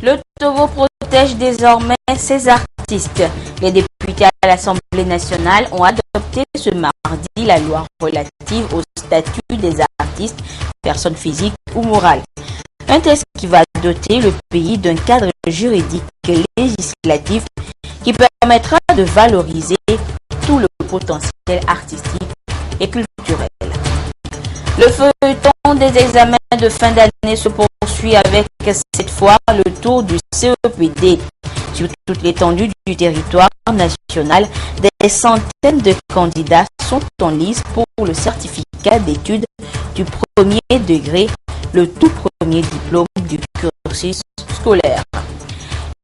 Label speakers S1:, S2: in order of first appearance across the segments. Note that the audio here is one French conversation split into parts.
S1: Le Togo protège désormais ses artistes. Les députés à l'Assemblée nationale ont adopté ce mardi la loi relative au statut des artistes, personnes physiques ou morales. Un texte qui va doter le pays d'un cadre juridique législatif qui permettra de valoriser tout le potentiel artistique et culturel. Le feuilleton des examens de fin d'année se poursuit avec cette fois le tour du CEPD. Sur toute l'étendue du territoire national, des centaines de candidats sont en lice pour le certificat d'études du premier degré, le tout premier diplôme du cursus scolaire.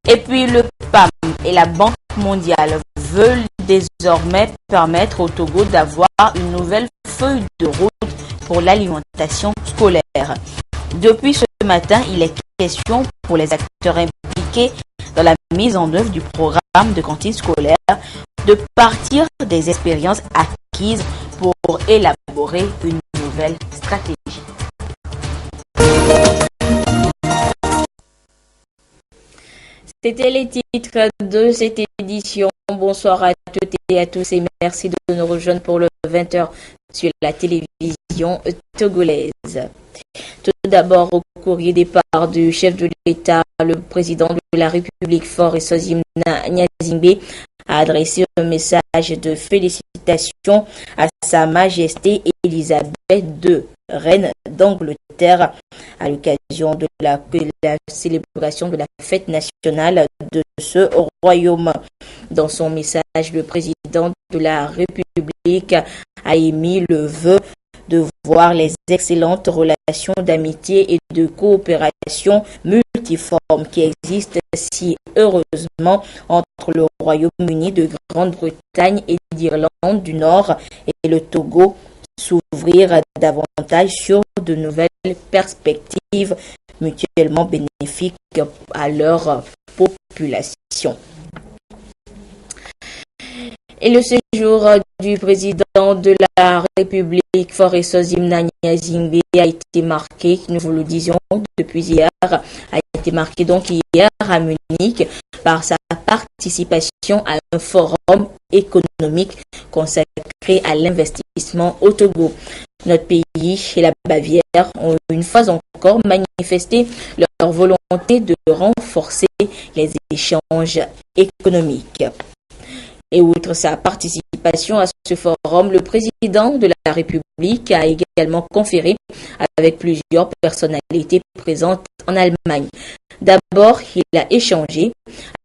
S1: Et puis le PAM et la Banque mondiale veulent désormais permettre au Togo d'avoir une nouvelle feuille de route pour l'alimentation scolaire. Depuis ce matin, il est question pour les acteurs impliqués dans la mise en œuvre du programme de cantine scolaire de partir des expériences acquises pour élaborer une nouvelle stratégie. C'était les titres de cette édition. Bonsoir à toutes et à tous et merci de nous rejoindre pour le 20h sur la télévision togolaise. Tout d'abord, au courrier départ du chef de l'État, le président de la République Faure Sozimna Nyazingbe a adressé un message de félicitations à Sa Majesté Elisabeth II, reine d'Angleterre, à l'occasion de la célébration de la fête nationale de ce royaume. Dans son message, le président de la République a émis le vœu de voir les excellentes relations d'amitié et de coopération multiformes qui existent si heureusement entre le Royaume-Uni de Grande-Bretagne et d'Irlande du Nord et le Togo s'ouvrir davantage sur de nouvelles perspectives mutuellement bénéfiques à leur population. Et le séjour du président de la République, Faure Sozimna Nyazingbe, a été marqué, nous vous le disions depuis hier, a été marqué donc hier à Munich par sa participation à un forum économique consacré à l'investissement au Togo. Notre pays et la Bavière ont une fois encore manifesté leur volonté de renforcer les échanges économiques. Et outre sa participation à ce forum, le président de la République a également conféré avec plusieurs personnalités présentes en Allemagne. D'abord, il a échangé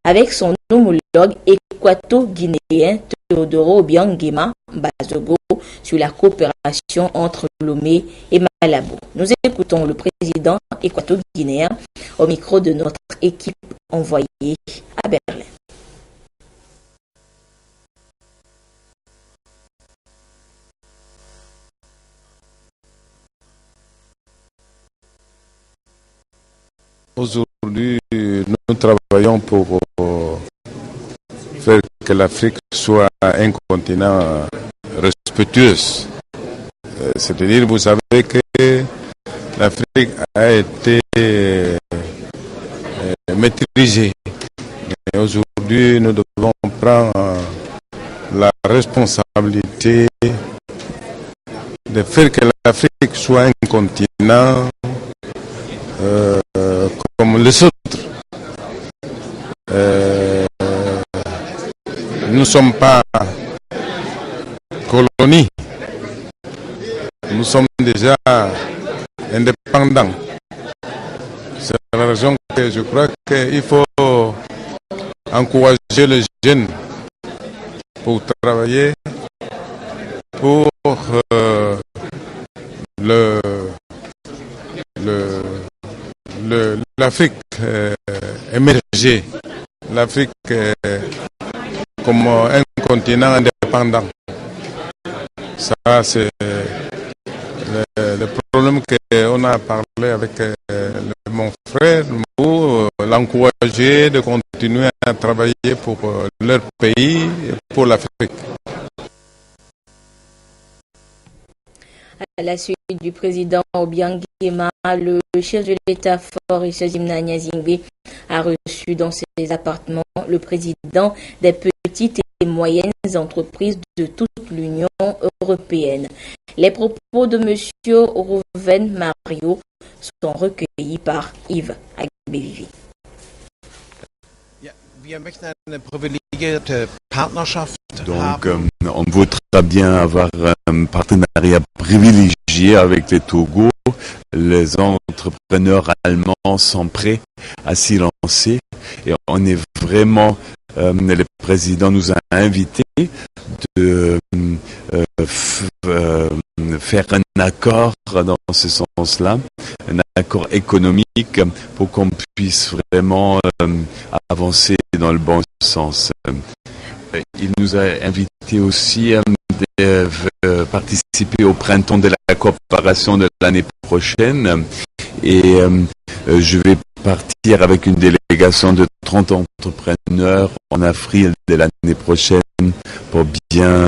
S1: avec son homologue équato-guinéen Teodoro Obiang Nguema Bazogo sur la coopération entre Lomé et Malabo. Nous écoutons le président équato-guinéen au micro de notre équipe envoyée à Berlin.
S2: Aujourd'hui, nous travaillons pour faire que l'Afrique soit un continent respectueux. C'est-à-dire, vous savez que l'Afrique a été maîtrisée. Et aujourd'hui, nous devons prendre la responsabilité de faire que l'Afrique soit un continent comme les autres. Nous ne sommes pas colonies. Nous sommes déjà indépendants. C'est la raison que je crois qu'il faut encourager les jeunes pour travailler pour l'Afrique émergée, l'Afrique comme un continent indépendant. Ça, c'est le problème qu'on a parlé avec mon frère, pour l'encourager de continuer à travailler pour leur pays et pour l'Afrique.
S1: À la suite du président Obiang Nguema le chef de l'État Faure Zimna Nyazingbe a reçu dans ses appartements le président des petites et moyennes entreprises de toute l'Union européenne. Les propos de M. Rouven Mario sont recueillis par Yves Agbevivi.
S3: Donc, on voudra bien avoir un partenariat privilégié avec le Togo. Les entrepreneurs allemands sont prêts à s'y lancer et on est vraiment, le président nous a invités de faire un accord dans ce sens-là, un accord économique pour qu'on puisse vraiment avancer dans le bon sens. Il nous a invités aussi à participer au printemps de la coopération de l'année prochaine et je vais partir avec une délégation de 30 entrepreneurs en avril de l'année prochaine pour bien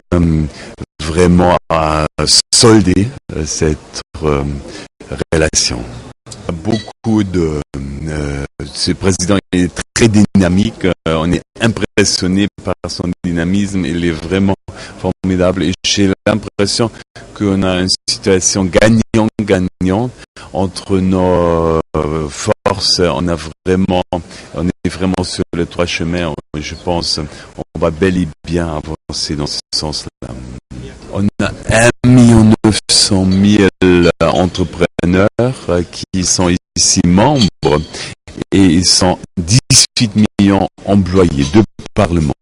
S3: vraiment solder cette relation. Beaucoup de ce président est très dynamique, on est impressionné par son dynamisme, il est vraiment formidable et j'ai l'impression qu'on a une situation gagnant-gagnant entre nos forces, on est vraiment sur les trois chemins, je pense on va bel et bien avancer dans ce sens-là. On a 1 900 000 entrepreneurs qui sont ici membres et ils sont 18 millions employés de par le monde.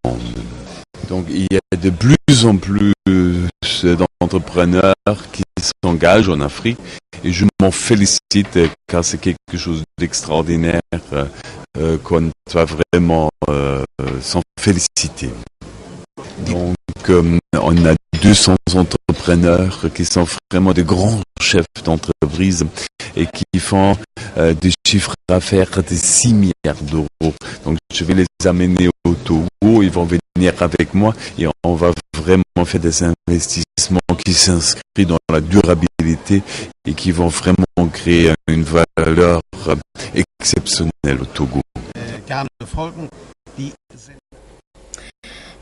S3: Donc il y a de plus en plus d'entrepreneurs qui s'engagent en Afrique et je m'en félicite car c'est quelque chose d'extraordinaire qu'on doit vraiment s'en féliciter. Donc on a 200 entrepreneurs qui sont vraiment de grands chefs d'entreprise et qui font des chiffres d'affaires de 6 milliards d'euros. Donc je vais les amener au Togo, ils vont venir avec moi et on va vraiment faire des investissements qui s'inscrivent dans la durabilité et qui vont vraiment créer une valeur exceptionnelle au Togo.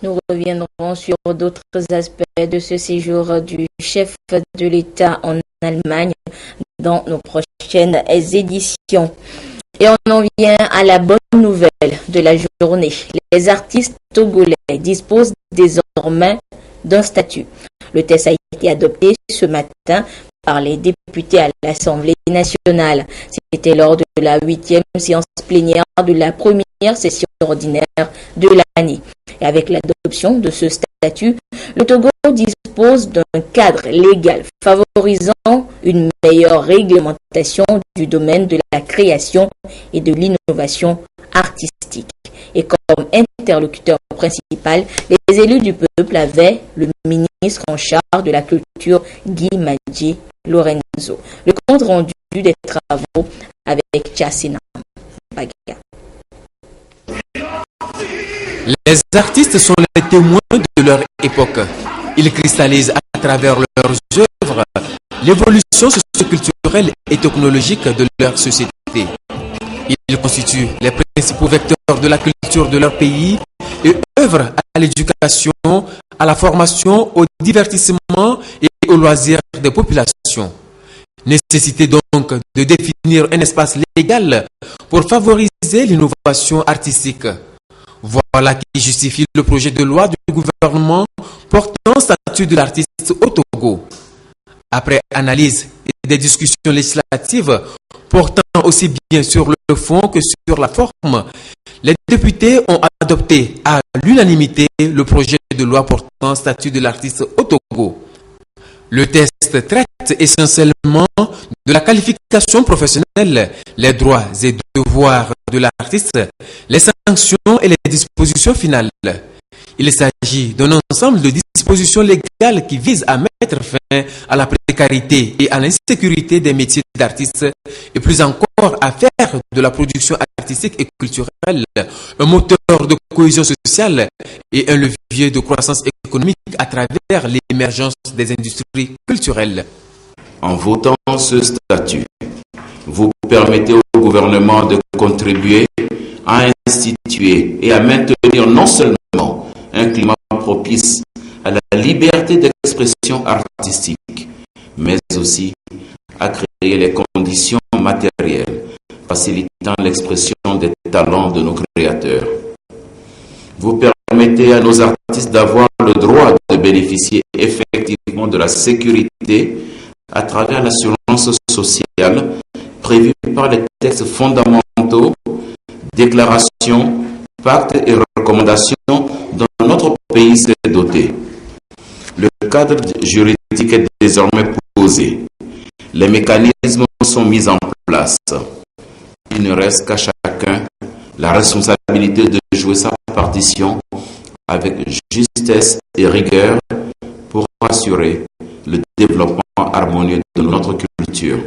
S1: Nous reviendrons sur d'autres aspects de ce séjour du chef de l'État en Allemagne dans nos prochaines éditions. Et on en vient à la bonne nouvelle de la journée. Les artistes togolais disposent désormais d'un statut. Le texte a été adopté ce matin par les députés à l'Assemblée nationale. C'était lors de la 8e séance plénière de la première session ordinaire de l'année. Et avec l'adoption de ce statut, le Togo dispose d'un cadre légal favorisant une meilleure réglementation du domaine de la création et de l'innovation artistique. Et comme interlocuteur principal, les élus du peuple avaient le ministre en charge de la culture, Guy Madji Lorenzo. Le compte rendu des travaux avec Chassina Baga.
S4: Les artistes sont les témoins de leur époque. Ils cristallisent à travers leurs œuvres l'évolution socio-culturelle et technologique de leur société. Ils constituent les principaux vecteurs de la culture de leur pays et œuvrent à l'éducation, à la formation, au divertissement et aux loisirs des populations. Nécessité donc de définir un espace légal pour favoriser l'innovation artistique. Voilà qui justifie le projet de loi du gouvernement portant statut de l'artiste au Togo. Après analyse et des discussions législatives portant aussi bien sur le fond que sur la forme, les députés ont adopté à l'unanimité le projet de loi portant statut de l'artiste au Togo. Le texte traite essentiellement de la qualification professionnelle, les droits et devoirs de l'artiste, les sanctions et les dispositions finales. Il s'agit d'un ensemble de dispositions légales qui visent à mettre fin à la précarité et à l'insécurité des métiers d'artistes et plus encore à faire de la production artistique et culturelle un moteur de cohésion sociale et un levier de croissance économique à travers l'émergence des industries culturelles.
S5: En votant ce statut, vous permettez au gouvernement de contribuer à instituer et à maintenir non seulement un climat propice à la liberté d'expression artistique, mais aussi à créer les conditions matérielles facilitant l'expression des talents de nos créateurs. Vous permettez à nos artistes d'avoir le droit de bénéficier effectivement de la sécurité à travers l'assurance sociale prévue par les textes fondamentaux, déclarations, pactes et recommandations dont notre pays s'est doté. Le cadre juridique est désormais posé. Les mécanismes sont mis en place. Il ne reste qu'à chacun la responsabilité de jouer sa partition avec justesse et rigueur pour assurer le développement harmonieux de notre culture.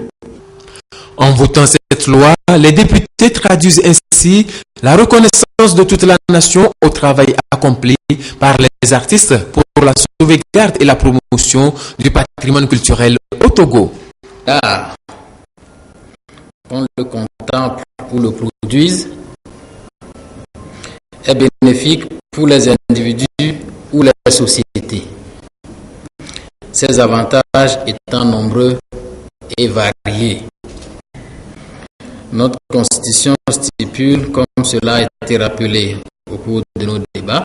S4: En votant cette loi, les députés traduisent ainsi la reconnaissance de toute la nation au travail accompli par les artistes pour la sauvegarde et la promotion du patrimoine culturel au Togo.
S6: L'art, qu'on le contemple ou le produise, est bénéfique pour les individus ou les sociétés. Ces avantages étant nombreux et variés. Notre Constitution stipule, comme cela a été rappelé au cours de nos débats,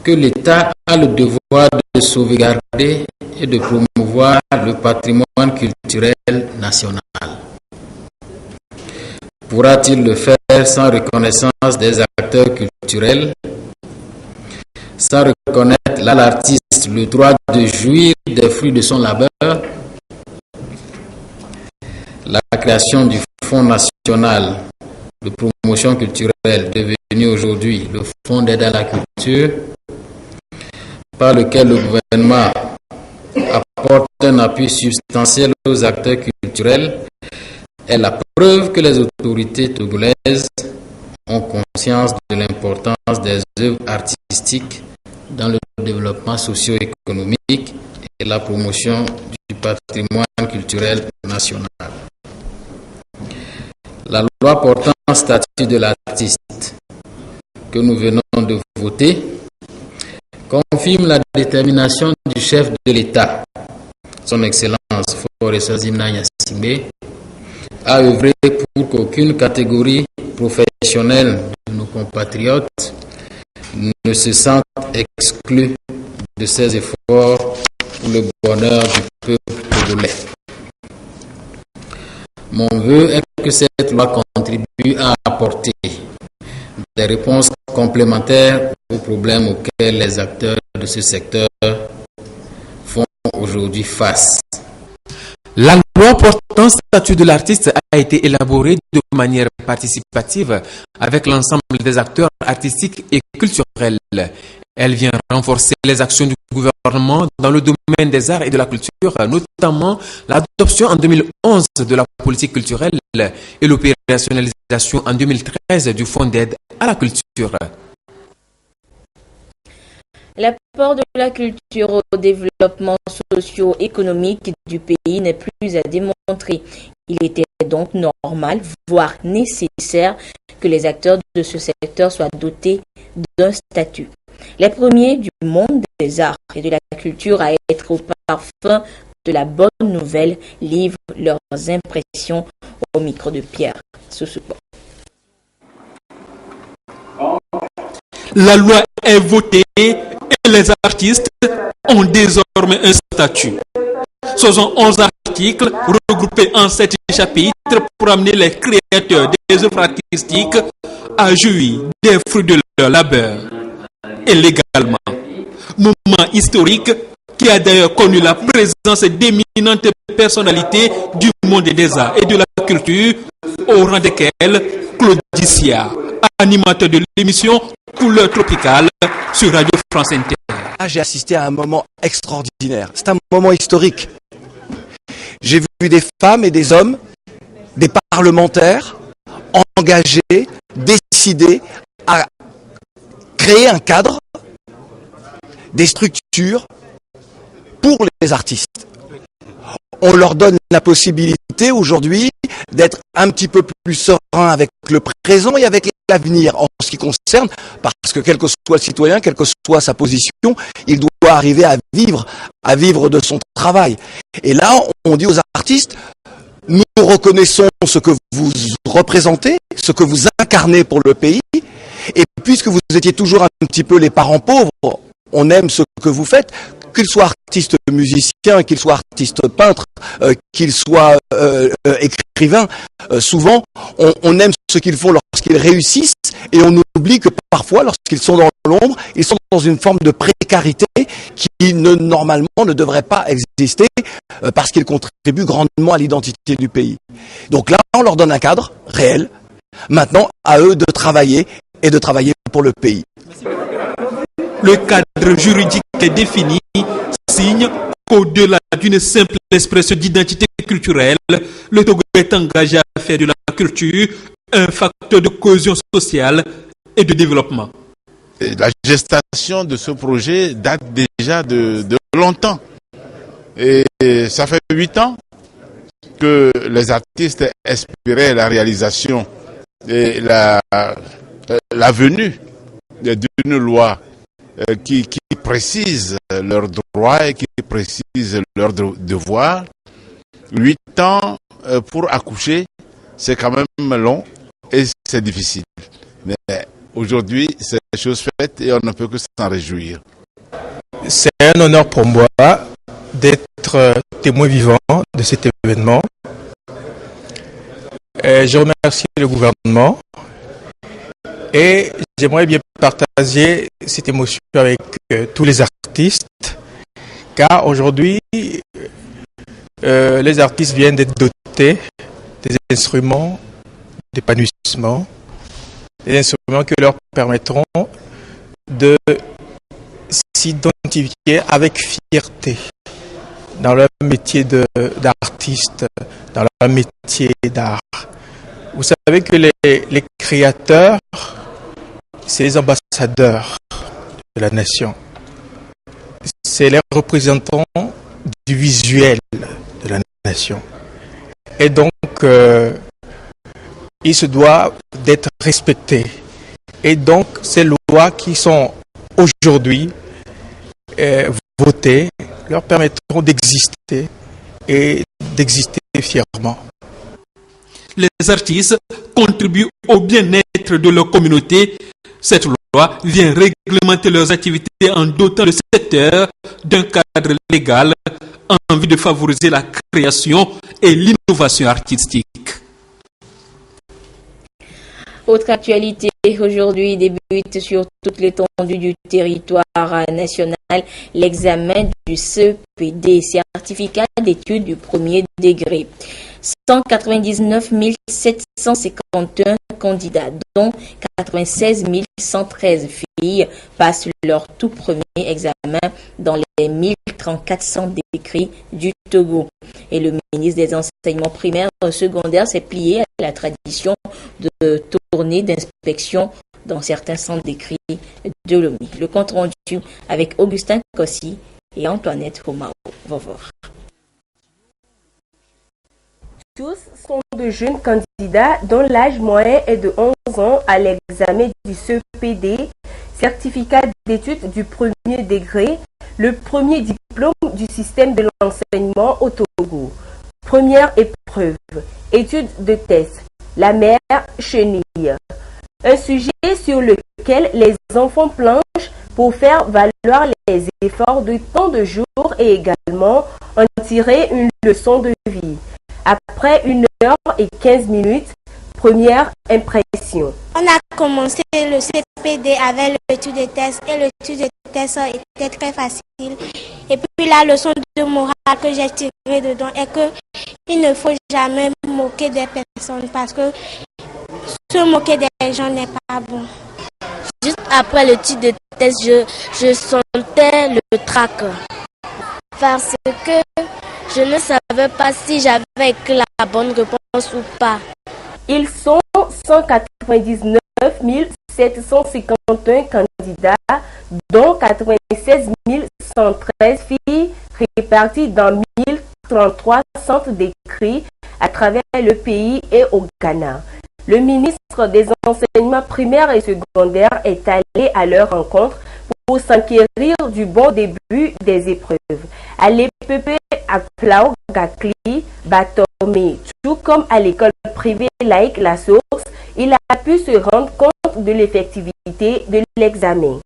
S6: que l'État a le devoir de sauvegarder et de promouvoir le patrimoine culturel national. Pourra-t-il le faire sans reconnaissance des acteurs culturels, sans reconnaître à l'artiste le droit de jouir des fruits de son labeur? La création du Fonds national de promotion culturelle, devenu aujourd'hui le Fonds d'aide à la culture, par lequel le gouvernement apporte un appui substantiel aux acteurs culturels, est la preuve que les autorités togolaises ont conscience de l'importance des œuvres artistiques dans le développement socio-économique et la promotion du patrimoine culturel national. La loi portant statut de l'artiste que nous venons de voter confirme la détermination du chef de l'État, son Excellence Faure Sazina Gnassingbé, à œuvrer pour qu'aucune catégorie professionnelle de nos compatriotes ne se sente exclue de ces efforts pour le bonheur du peuple togolais. Mon vœu est que cette loi contribue à apporter des réponses complémentaires aux problèmes auxquels les acteurs de ce secteur font aujourd'hui face.
S4: La loi portant statut de l'artiste a été élaborée de manière participative avec l'ensemble des acteurs artistiques et culturels. Elle vient renforcer les actions du gouvernement dans le domaine des arts et de la culture, notamment l'adoption en 2011 de la politique culturelle et l'opérationnalisation en 2013 du Fonds d'aide à la culture.
S1: L'apport de la culture au développement socio-économique du pays n'est plus à démontrer. Il était donc normal, voire nécessaire, que les acteurs de ce secteur soient dotés d'un statut. Les premiers du monde des arts et de la culture à être au parfum de la bonne nouvelle livrent leurs impressions au micro de Pierre Sousoupo.
S7: La loi est votée et les artistes ont désormais un statut. Ce sont 11 articles regroupés en 7 chapitres pour amener les créateurs des œuvres artistiques à jouir des fruits de leur labeur. Et légalement, moment historique qui a d'ailleurs connu la présence d'éminentes personnalités du monde des arts et de la culture, au rang desquelles Claude Dissia, animateur de l'émission Couleur tropicale sur Radio France Inter.
S8: J'ai assisté à un moment extraordinaire. C'est un moment historique. J'ai vu des femmes et des hommes, des parlementaires engagés, décidés à créer un cadre, des structures pour les artistes. On leur donne la possibilité aujourd'hui d'être un petit peu plus serein avec le présent et avec l'avenir en ce qui concerne, parce que quel que soit le citoyen, quelle que soit sa position, il doit arriver à vivre de son travail. Et là, on dit aux artistes, nous reconnaissons ce que vous représentez, ce que vous incarnez pour le pays, et puisque vous étiez toujours un petit peu les parents pauvres, on aime ce que vous faites, qu'il soit artiste musicien, qu'il soit artiste peintre, qu'il soit écrivain, souvent on aime ce qu'ils font lorsqu'ils réussissent et on oublie que parfois lorsqu'ils sont dans l'ombre, ils sont dans une forme de précarité qui normalement ne devrait pas exister parce qu'ils contribuent grandement à l'identité du pays. Donc là, on leur donne un cadre réel. Maintenant, à eux de travailler et de travailler pour le pays.
S7: Le cadre juridique est défini, signe qu'au-delà d'une simple expression d'identité culturelle, le Togo est engagé à faire de la culture un facteur de cohésion sociale et de développement.
S9: La gestation de ce projet date déjà de longtemps. Et ça fait 8 ans que les artistes espéraient la réalisation et la venue d'une loi qui précise leurs droits et qui précise leurs devoirs. 8 ans pour accoucher, c'est quand même long et c'est difficile. Mais aujourd'hui, c'est chose faite et on ne peut que s'en réjouir.
S10: C'est un honneur pour moi d'être témoin vivant de cet événement. Je remercie le gouvernement et j'aimerais bien partager cette émotion avec tous les artistes, car aujourd'hui, les artistes viennent d'être dotés des instruments d'épanouissement, des instruments qui leur permettront de s'identifier avec fierté dans leur métier d'artiste, dans leur métier d'art. Vous savez que les créateurs, c'est les ambassadeurs de la nation. C'est les représentants du visuel de la nation. Et donc, ils se doivent d'être respectés. Et donc, ces lois qui sont aujourd'hui votées leur permettront d'exister et d'exister fièrement.
S7: Les artistes contribuent au bien-être de leur communauté. Cette loi vient réglementer leurs activités en dotant le secteur d'un cadre légal en vue de favoriser la création et l'innovation artistique.
S1: Autre actualité, aujourd'hui débute sur toute l'étendue du territoire national l'examen du CEPD, certificat d'études du premier degré. 199 751 candidats, dont 96 113 filles, passent leur tout premier examen dans les 1034 décrits du Togo. Et le ministre des Enseignements primaires et secondaires s'est plié à la tradition de tournées d'inspection dans certains centres d'écrit de l'OMI. Le compte rendu avec Augustin Kossi et Antoinette Homao. Vovor.
S11: Tous sont de jeunes candidats dont l'âge moyen est de 11 ans à l'examen du CEPD, certificat d'études du premier degré, le premier diplôme du système de l'enseignement au Togo. Première épreuve, étude de test, la mère chenille. Un sujet sur lequel les enfants planchent pour faire valoir les efforts de tant de jours et également en tirer une leçon de vie. Après 1h15, première impression.
S12: On a commencé le CPD avec l'étude de test et l'étude de test était très facile. Et puis la leçon de morale que j'ai tirée dedans est que il ne faut jamais moquer des personnes parce que se moquer des gens n'est pas bon.
S13: Juste après l'étude de test, je sentais le trac parce que je ne savais pas si j'avais écrit la bonne réponse ou pas.
S11: Ils sont 199 751 candidats, dont 96 113 filles réparties dans 33 centres d'écrit à travers le pays et au Ghana. Le ministre des Enseignements primaires et secondaires est allé à leur rencontre pour s'enquérir du bon début des épreuves. À l'EPP à Plau Gakli Batome, tout comme à l'école privée laïque La Source, il a pu se rendre compte de l'effectivité de l'examen.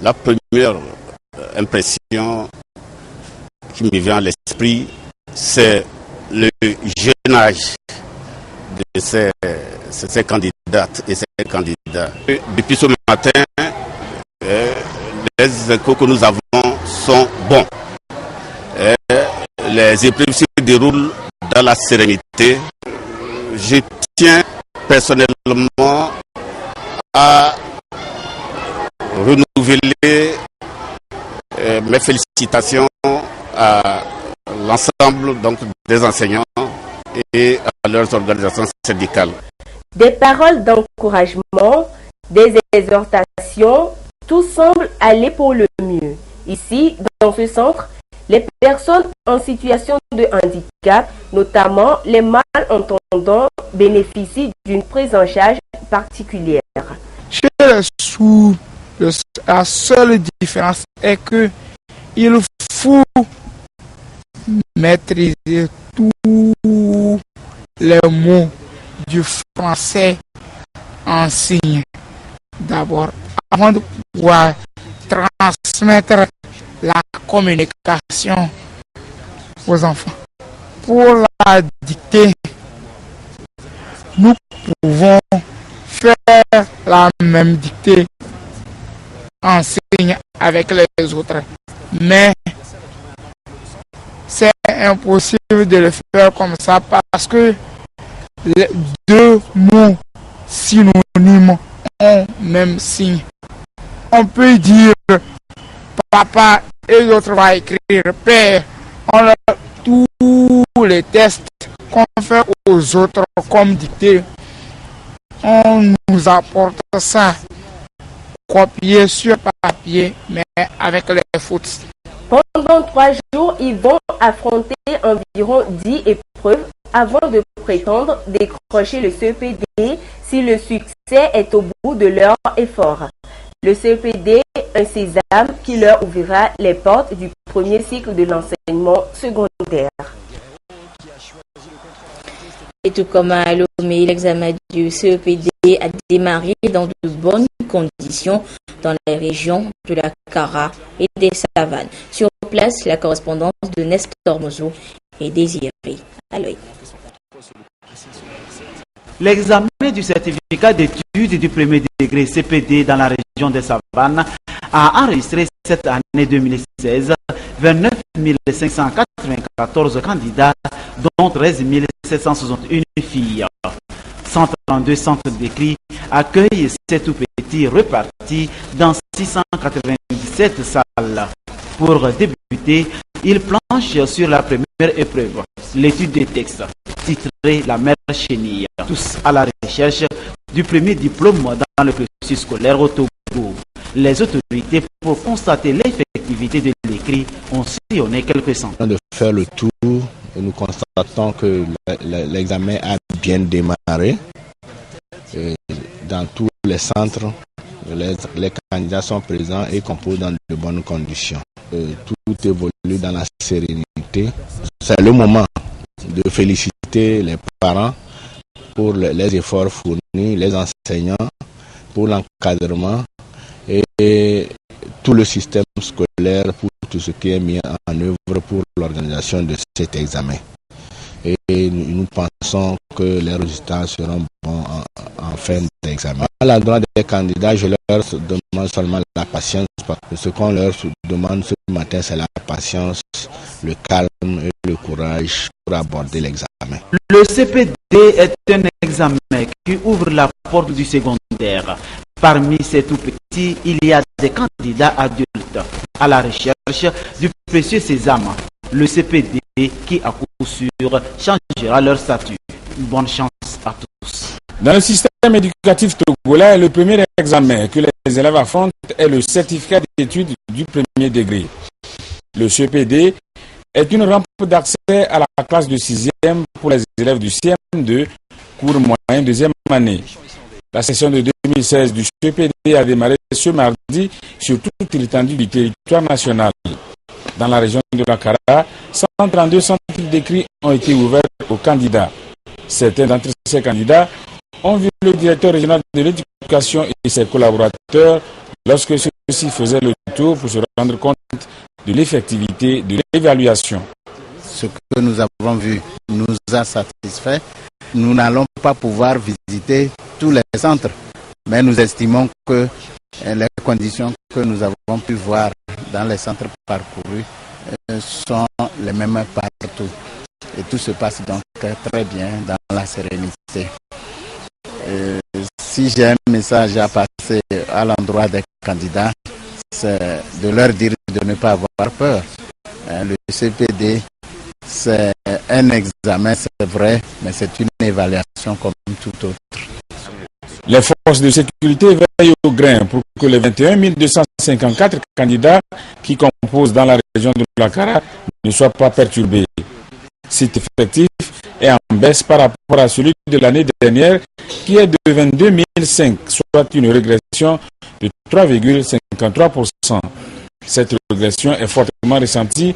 S14: La première impression qui me vient à l'esprit, c'est le jeune âge de ces candidates et ces candidats. Depuis ce matin, les échos que nous avons sont bons. Les épreuves se déroulent dans la sérénité. Je tiens personnellement à renouveler mes félicitations à l'ensemble des enseignants et à leurs organisations syndicales.
S11: Des paroles d'encouragement, des exhortations, tout semble aller pour le mieux. Ici, dans ce centre, les personnes en situation de handicap, notamment les malentendants, bénéficient d'une prise en charge particulière.
S15: Chez les sourds, la seule différence est que il faut maîtriser tous les mots du français en signe. D'abord, avant de pouvoir transmettre la communication aux enfants. Pour la dictée, nous pouvons faire la même dictée en signe avec les autres, mais c'est impossible de le faire comme ça parce que les deux mots synonymes ont même signe. On peut dire papa et l'autre va écrire père. Tous les tests qu'on fait aux autres comme dictée, on nous apporte ça copié sur papier, mais avec les fautes.
S11: Pendant 3 jours, ils vont affronter environ 10 épreuves avant de prétendre décrocher le CEPD si le succès est au bout de leur effort. Le CEPD, un sésame qui leur ouvrira les portes du premier cycle de l'enseignement secondaire.
S1: Et tout comme à Lomé, l'examen du CEPD a démarré dans de bonnes conditions dans les régions de la Kara et des Savanes. Sur place, la correspondance de Nestor Mozo est désirée. Allez.
S16: L'examen du certificat d'études du premier degré CPD dans la région des Savanes a enregistré cette année 2016 29 594 candidats, dont 13 761 filles. 132 centres d'écrit accueillent ces tout petits repartis dans 697 salles. Pour débuter, ils planchent sur la première épreuve, l'étude des textes, titrée La mère chenille. Tous à la recherche du premier diplôme dans le processus scolaire au Togo. Les autorités, pour constater l'effectivité de l'écrit, ont sillonné quelques centres.
S17: De faire le tour, et nous constatons que l'examen a bien démarré. Et dans tous les centres, les candidats sont présents et composent dans de bonnes conditions. Tout évolue dans la sérénité. C'est le moment de féliciter les parents pour les efforts fournis, les enseignants pour l'encadrement et tout le système scolaire pour tout ce qui est mis en œuvre pour l'organisation de cet examen. Et nous pensons que les résultats seront bons en fin d'examen. À l'endroit des candidats, je leur demande seulement la patience, parce que ce qu'on leur demande ce matin, c'est la patience, le calme et le courage pour aborder l'examen.
S16: Le CPD est un examen qui ouvre la porte du secondaire. Parmi ces tout petits, il y a des candidats adultes à la recherche du précieux sésame. Le CPD qui, à coup sûr, changera leur statut. Bonne chance à tous.
S18: Dans le système éducatif togolais, le premier examen que les élèves affrontent est le certificat d'études du premier degré. Le CEPD est une rampe d'accès à la classe de 6e pour les élèves du CM2, cours moyen deuxième année. La session de 2016 du CPD a démarré ce mardi sur toute l'étendue du territoire national. Dans la région de l'Ankara, 132 centres d'écrit ont été ouverts aux candidats. Certains d'entre ces candidats ont vu le directeur régional de l'éducation et ses collaborateurs lorsque ceux-ci faisaient le tour pour se rendre compte de l'effectivité de l'évaluation.
S19: Ce que nous avons vu nous a satisfait. Nous n'allons pas pouvoir visiter tous les centres, mais nous estimons que les conditions que nous avons pu voir dans les centres parcourus sont les mêmes partout. Et tout se passe donc très bien dans la sérénité. Si j'ai un message à passer à l'endroit des candidats, c'est de leur dire de ne pas avoir peur. Le CPD, c'est un examen, c'est vrai, mais c'est une évaluation comme tout autre.
S18: Les forces de sécurité veillent au grain pour que les 21 254 candidats qui composent dans la région de l'Ankara ne soient pas perturbés. Cet effectif est en baisse par rapport à celui de l'année dernière qui est de 22 005, soit une régression de 3,53%. Cette régression est fortement ressentie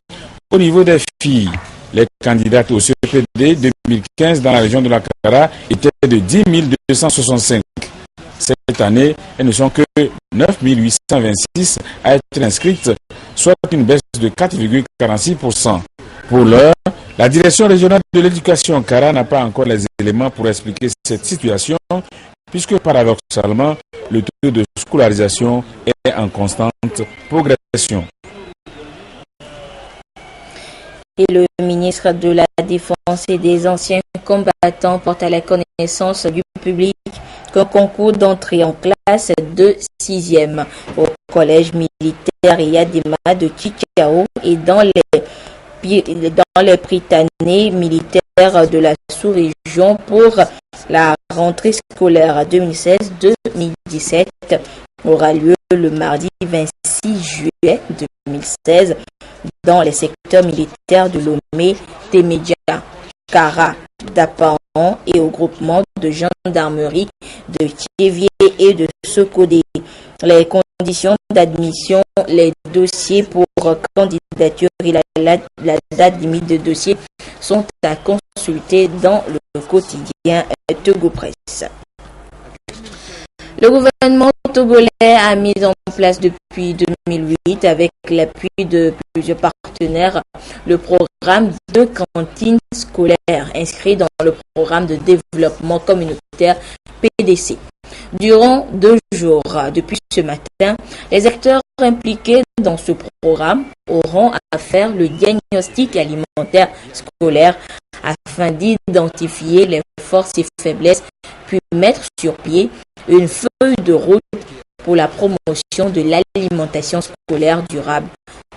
S18: au niveau des filles. Les candidates au CPD 2015 dans la région de l'Ankara étaient de 10 265. Cette année, elles ne sont que 9 826 à être inscrites, soit une baisse de 4,46%. Pour l'heure, la direction régionale de l'éducation Ankara n'a pas encore les éléments pour expliquer cette situation, puisque paradoxalement, le taux de scolarisation est en constante progression.
S1: Et le ministre de la Défense et des anciens combattants porte à la connaissance du public qu'un concours d'entrée en classe de 6e au collège militaire Yadema de Chikao et dans les Britanniques militaires de la sous-région pour la rentrée scolaire 2016-2017 aura lieu le mardi 26 juillet 2016 dans les secteurs militaires de Lomé, Temedia, Kara, Dapaon et au groupement de gendarmerie de Kievier et de Sokodé. Les conditions d'admission, les dossiers pour candidature et la date limite de dossier sont à consulter dans le quotidien Togo Presse. Le gouvernement togolais a mis en place depuis 2008, avec l'appui de plusieurs partenaires, le programme de cantines scolaires inscrit dans le programme de développement communautaire PDC. Durant 2 jours, depuis ce matin, les acteurs impliqués dans ce programme auront à faire le diagnostic alimentaire scolaire afin d'identifier les forces et faiblesses, puis mettre sur pied une feuille de route pour la promotion de l'alimentation scolaire durable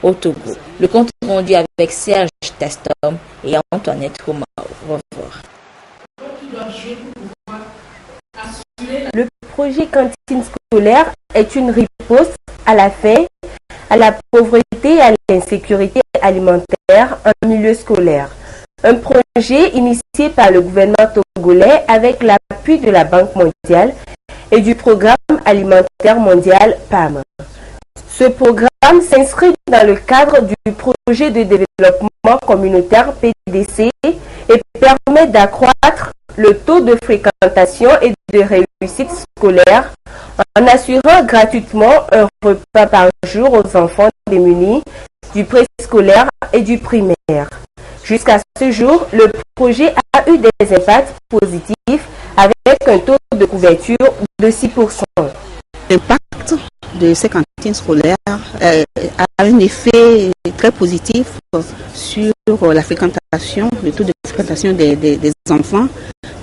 S1: au Togo. Le compte rendu avec Serge Tastom et Antoinette Romao. Au revoir.
S11: Le projet cantine scolaire est une riposte à la faim, à la pauvreté et à l'insécurité alimentaire en milieu scolaire. Un projet initié par le gouvernement togolais avec l'appui de la Banque mondiale et du Programme alimentaire mondial PAM. Ce programme s'inscrit dans le cadre du projet de développement communautaire PDC et permet d'accroître le taux de fréquentation et de réussite scolaire en assurant gratuitement un repas par jour aux enfants démunis du préscolaire et du primaire. Jusqu'à ce jour, le projet a eu des impacts positifs avec un taux de couverture de 6%.
S20: L'impact de ces cantines scolaires a un effet très positif sur la fréquentation, le taux de fréquentation des enfants,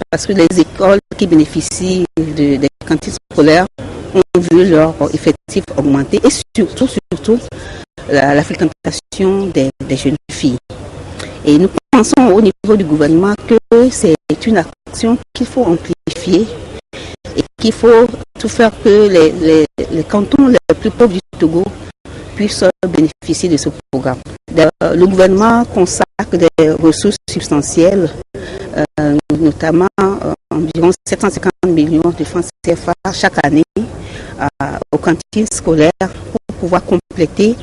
S20: parce que les écoles qui bénéficient des cantines scolaires ont vu leur effectif augmenter et surtout la fréquentation des jeunes filles. Et nous pensons au niveau du gouvernement que c'est une action qu'il faut amplifier et qu'il faut tout faire que les cantons les plus pauvres du Togo puissent bénéficier de ce programme. Le gouvernement consacre des ressources substantielles, notamment environ 750 millions de francs CFA chaque année aux cantines scolaires pour pouvoir compléter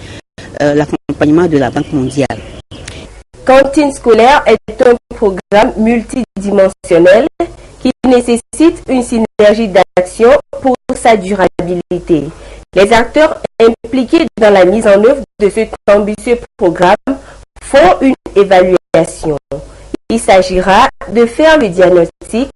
S20: l'accompagnement de la Banque mondiale.
S11: Cantine scolaire est un programme multidimensionnel qui nécessite une synergie d'action pour sa durabilité. Les acteurs impliqués dans la mise en œuvre de cet ambitieux programme font une évaluation. Il s'agira de faire le diagnostic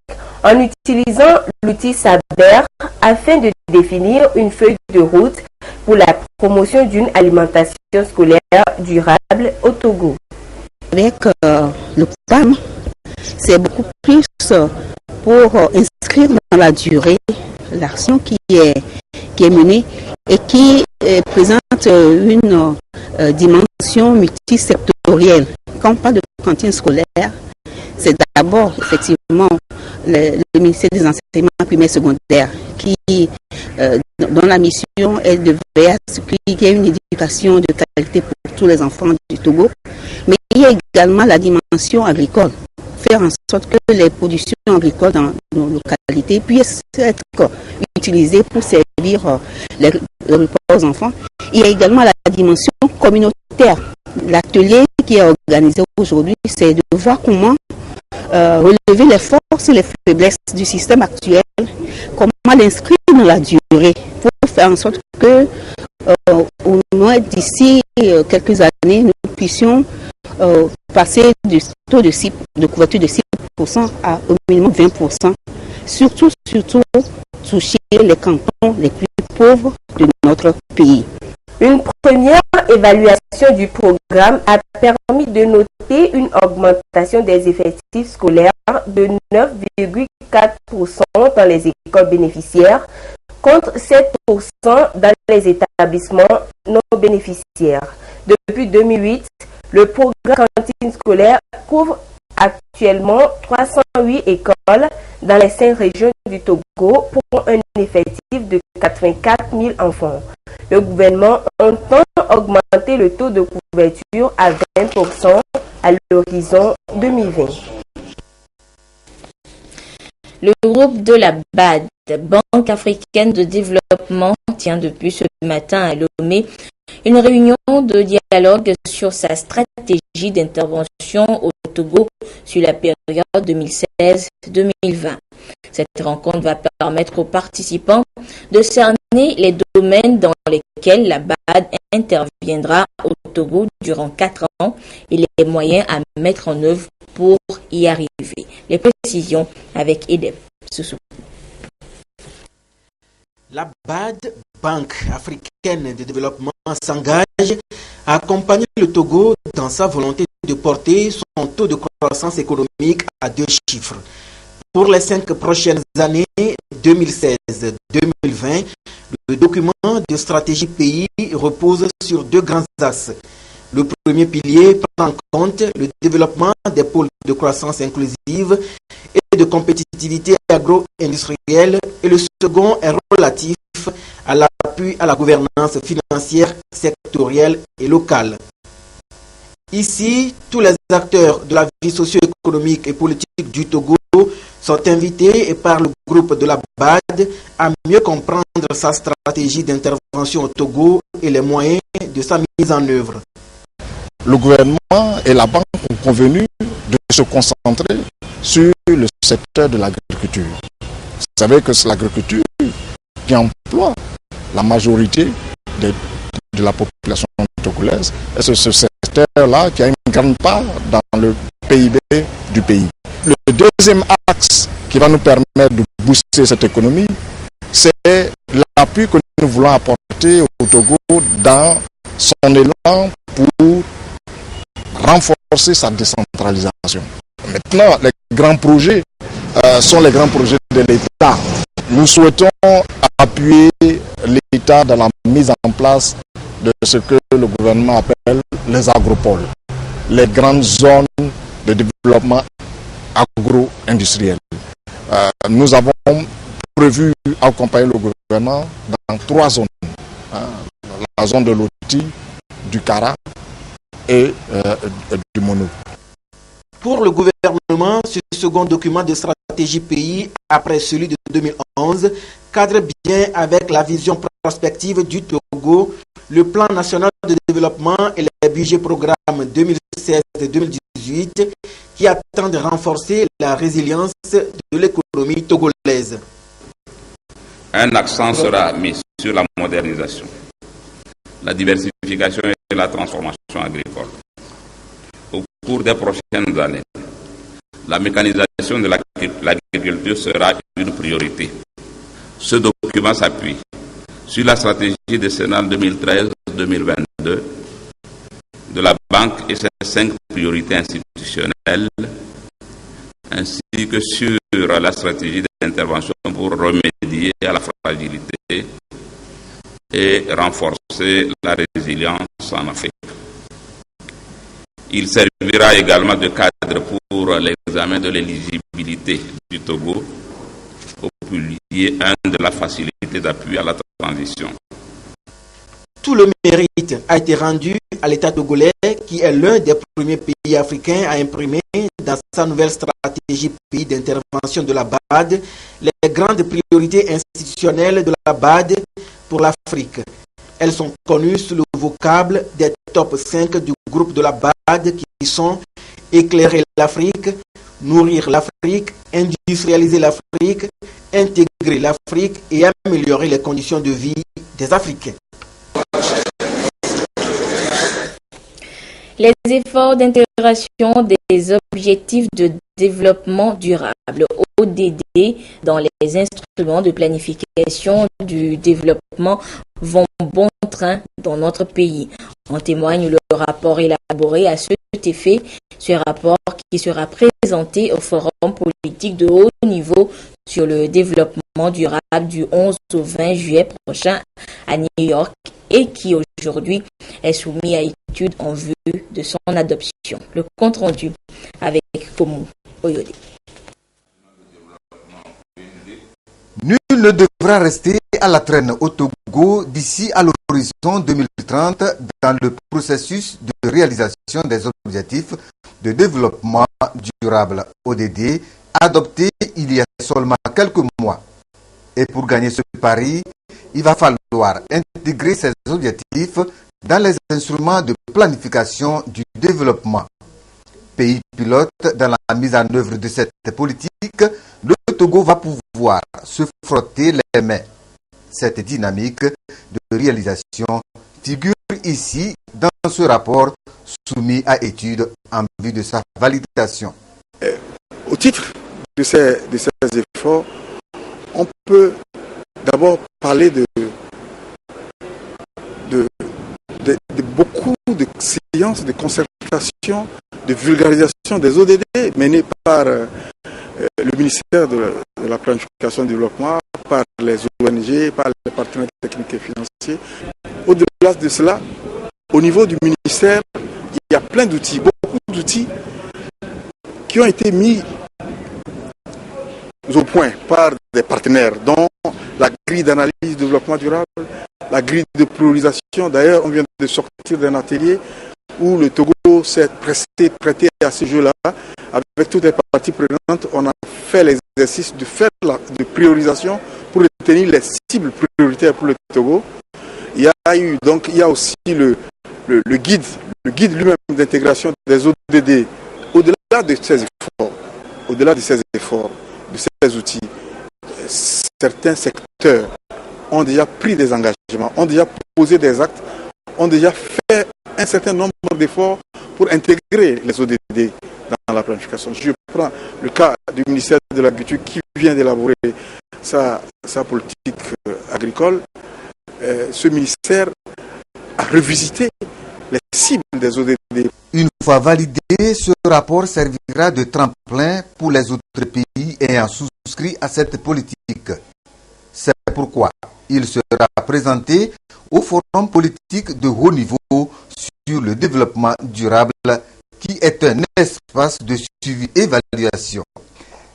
S11: en utilisant l'outil Saber afin de définir une feuille de route pour la promotion d'une alimentation scolaire durable au Togo.
S20: Avec le PAM, c'est beaucoup plus pour inscrire dans la durée l'action qui est menée et qui présente une dimension multisectorielle. Quand on parle de cantine scolaire, c'est d'abord effectivement le ministère des enseignements primaires et secondaires dont la mission est de veiller à ce qu'il y ait une éducation de qualité pour tous les enfants du Togo. Mais il y a également la dimension agricole. Faire en sorte que les productions agricoles dans nos localités puissent être utilisées pour servir les repas aux enfants. Il y a également la dimension communautaire. L'atelier qui est organisé aujourd'hui, c'est de voir comment relever les forces et les faiblesses du système actuel, comment l'inscrire dans la durée pour faire en sorte que au moins d'ici quelques années, nous puissions passer du taux de couverture de 6% à au minimum 20%, surtout toucher les cantons les plus pauvres de notre pays.
S11: Une première évaluation du programme a permis de noter une augmentation des effectifs scolaires de 9,4% dans les écoles bénéficiaires contre 7% dans les établissements non bénéficiaires. Depuis 2008, le programme cantine scolaire couvre actuellement 308 écoles dans les 5 régions du Togo pour un effectif de 84 000 enfants. Le gouvernement entend augmenter le taux de couverture à 20% à l'horizon 2020.
S1: Le groupe de la BAD, Banque africaine de développement, tient depuis ce matin à Lomé une réunion de dialogue sur sa stratégie d'intervention au Togo sur la période 2016-2020. Cette rencontre va permettre aux participants de cerner les domaines dans lesquels la BAD interviendra au Togo durant 4 ans et les moyens à mettre en œuvre pour y arriver. Les précisions avec EDEP.
S21: La BAD, Banque africaine de développement, s'engage à accompagner le Togo dans sa volonté de porter son taux de croissance économique à 2 chiffres. Pour les 5 prochaines années, 2016-2020, le document de stratégie pays repose sur 2 grands axes. Le premier pilier prend en compte le développement des pôles de croissance inclusive et de compétitivité agro-industrielle et le second est relatif à l'appui à la gouvernance financière sectorielle et locale. Ici, tous les acteurs de la vie socio-économique et politique du Togo sont invités et par le groupe de la BAD à mieux comprendre sa stratégie d'intervention au Togo et les moyens de sa mise en œuvre.
S22: Le gouvernement et la banque ont convenu de se concentrer sur le secteur de l'agriculture. Vous savez que c'est l'agriculture qui emploie la majorité de la population togolaise et c'est ce secteur-là qui a une grande part dans le PIB du pays. Le deuxième axe qui va nous permettre de booster cette économie, c'est l'appui que nous voulons apporter au Togo dans son élan pour renforcer sa décentralisation. Maintenant, les grands projets sont les grands projets de l'État. Nous souhaitons appuyer l'État dans la mise en place de ce que le gouvernement appelle les agropoles, les grandes zones de développement agro-industriel. Nous avons prévu accompagner le gouvernement dans 3 zones. la zone de Loti, du Kara et du Mono.
S21: Pour le gouvernement, ce second document de stratégie pays, après celui de 2011, cadre bien avec la vision prospective du Togo, le plan national de développement et les budgets programmes 2016-2018 qui attendent de renforcer la résilience de l'économie togolaise.
S2: Un accent sera mis sur la modernisation, la diversification et la transformation agricole. Au cours des prochaines années, la mécanisation de l'agriculture sera une priorité. Ce document s'appuie sur la stratégie décennale 2013-2022 de la Banque et ses 5 priorités institutionnelles, ainsi que sur la stratégie d'intervention pour remédier à la fragilité et renforcer la résilience en Afrique. Il servira également de cadre pour l'examen de l'éligibilité du Togo au pilier 1 de la facilité d'appui à la transition.
S21: Tout le mérite a été rendu à l'État togolais, qui est l'un des premiers pays africains à imprimer dans sa nouvelle stratégie pays d'intervention de la BAD les grandes priorités institutionnelles de la BAD pour l'Afrique. Elles sont connues sous le vocable des top 5 du groupe de la BAD qui sont éclairer l'Afrique, nourrir l'Afrique, industrialiser l'Afrique, intégrer l'Afrique et améliorer les conditions de vie des Africains.
S1: Les efforts d'intégration des objectifs de développement durable, ODD, dans les instruments de planification du développement vont bon train dans notre pays. En témoigne le rapport élaboré à cet effet, ce rapport qui sera présenté au Forum politique de haut niveau sur le développement durable du 11 au 20 juillet prochain à New York et qui aujourd'hui est soumis à étude en vue de son adoption. Le compte rendu avec Komu Oyode.
S3: Nul ne devra rester à la traîne au Togo d'ici à l'horizon 2030 dans le processus de réalisation des objectifs de développement durable ODD adopté il y a seulement quelques mois. Et pour gagner ce pari, il va falloir intégrer ces objectifs dans les instruments de planification du développement. Pays pilote dans la mise en œuvre de cette politique, le Togo va pouvoir se frotter les mains. Cette dynamique de réalisation figure ici dans ce rapport soumis à étude en vue de sa validation.
S22: Au titre de ces efforts, on peut d'abord parler de beaucoup de séances de concertation, de vulgarisation des ODD menées par le ministère de la planification du développement, par les ONG, par les partenaires techniques et financiers. Au-delà de cela, au niveau du ministère, il y a plein d'outils, beaucoup d'outils qui ont été mis au point par des partenaires, dont la grille d'analyse du développement durable, la grille de priorisation. D'ailleurs, on vient de sortir d'un atelier où le Togo s'est prêté à ce jeu-là. Avec toutes les parties prenantes, on a fait l'exercice de faire de priorisation pour retenir les cibles prioritaires pour le Togo. Il y a aussi le guide lui-même d'intégration des ODD. Au-delà de ces efforts, de ces outils, certains secteurs ont déjà pris des engagements, ont déjà posé des actes, ont déjà fait un certain nombre d'efforts pour intégrer les ODD dans la planification. Je prends le cas du ministère de l'Agriculture qui vient d'élaborer sa politique agricole. Ce ministère a revisité les cibles des ODD.
S3: Une fois validé, ce rapport servira de tremplin pour les autres pays ayant souscrit à cette politique. C'est pourquoi il sera présenté au Forum politique de haut niveau sur le développement durable, qui est un espace de suivi et évaluation.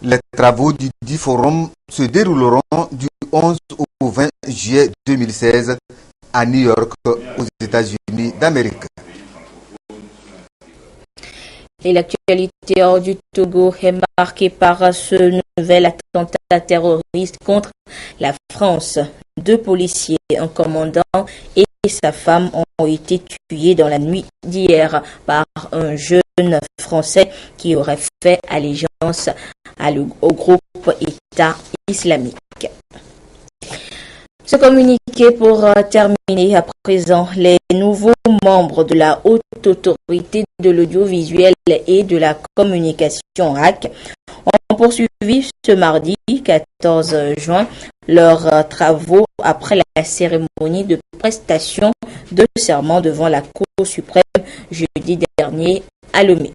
S3: Les travaux du dit forum se dérouleront du 11 au 20 juillet 2016 à New York, aux États-Unis d'Amérique.
S1: Et l'actualité hors du Togo est marquée par ce nouvel attentat terroriste contre la France. 2 policiers, un commandant et sa femme ont été tués dans la nuit d'hier par un jeune Français qui aurait fait allégeance au groupe État islamique. Ce communiqué pour terminer à présent, les nouveaux membres de la Haute Autorité de l'Audiovisuel et de la Communication HAC ont poursuivi ce mardi 14 juin leurs travaux après la cérémonie de prestation de serment devant la Cour suprême jeudi dernier à Lomé.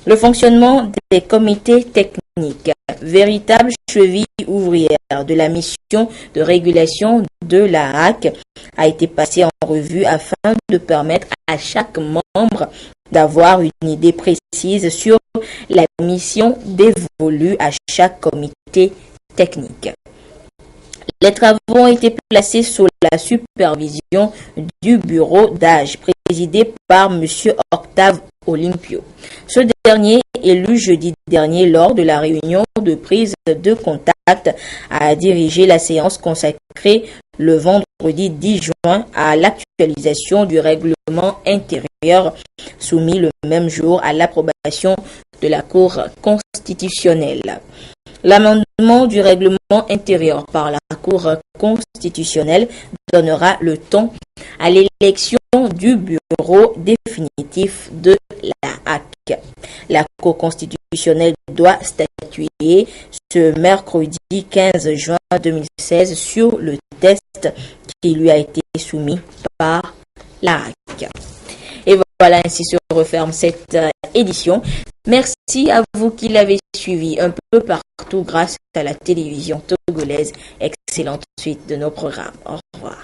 S1: Le fonctionnement des comités techniques, véritable cheville ouvrière de la mission de régulation de la HAC, a été passé en revue afin de permettre à chaque membre d'avoir une idée précise sur la mission dévolue à chaque comité technique. Les travaux ont été placés sous la supervision du bureau d'âge présidé par M. Octave Olympio. Ce dernier, élu jeudi dernier lors de la réunion de prise de contact, a dirigé la séance consacrée le vendredi 10 juin à l'actualisation du règlement intérieur soumis le même jour à l'approbation de la Cour constitutionnelle. L'amendement du règlement intérieur par la Cour constitutionnelle donnera le ton à l'élection du bureau définitif de la HAC. La Cour constitutionnelle doit statuer ce mercredi 15 juin 2016 sur le test qui lui a été soumis par la HAC. Et voilà, ainsi se referme cette édition. Merci à vous qui l'avez suivi un peu partout grâce à la télévision togolaise. Excellente suite de nos programmes. Au revoir.